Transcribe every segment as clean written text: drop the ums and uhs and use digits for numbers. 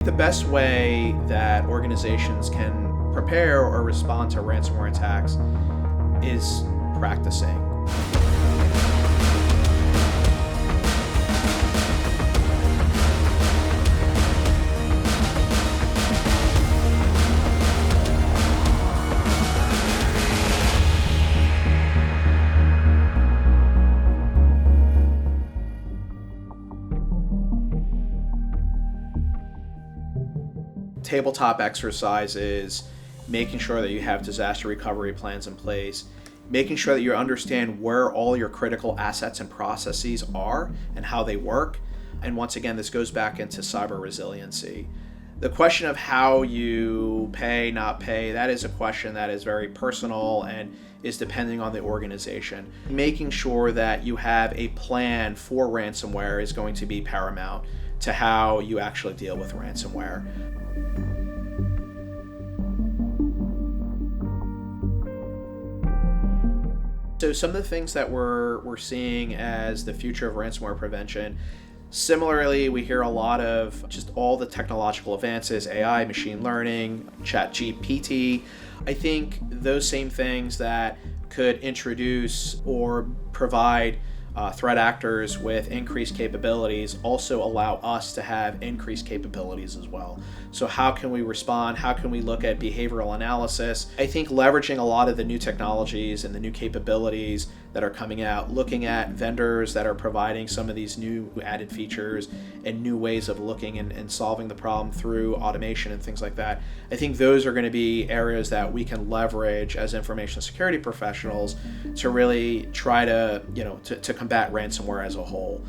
The best way that organizations can prepare or respond to ransomware attacks is practicing. Tabletop exercises, making sure that you have disaster recovery plans in place, making sure that you understand where all your critical assets and processes are and how they work. And once again, this goes back into cyber resiliency. The question of how you pay, not pay, that is a question that is very personal and is depending on the organization. Making sure that you have a plan for ransomware is going to be paramount to how you actually deal with ransomware. So some of the things that we're seeing as the future of ransomware prevention, similarly, we hear a lot of just all the technological advances, AI, machine learning, ChatGPT. I think those same things that could introduce or provide threat actors with increased capabilities also allow us to have increased capabilities as well. So how can we respond? How can we look at behavioral analysis? I think leveraging a lot of the new technologies and the new capabilities that are coming out, looking at vendors that are providing some of these new added features and new ways of looking and solving the problem through automation and things like that. I think those are going to be areas that we can leverage as information security professionals to really try to, to combat ransomware as a whole.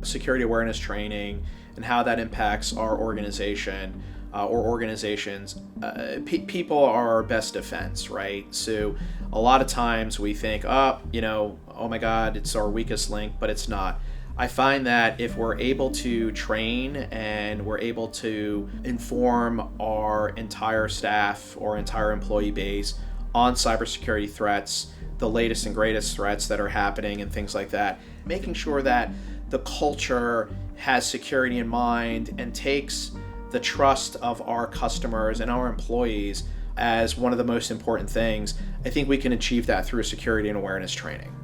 Security awareness training and how that impacts our organization or organizations. People are our best defense, right? So a lot of times we think, oh my God, it's our weakest link, but it's not. I find that if we're able to train and we're able to inform our entire staff or entire employee base on cybersecurity threats, the latest and greatest threats that are happening and things like that, making sure that the culture has security in mind and takes the trust of our customers and our employees as one of the most important things, I think we can achieve that through security and awareness training.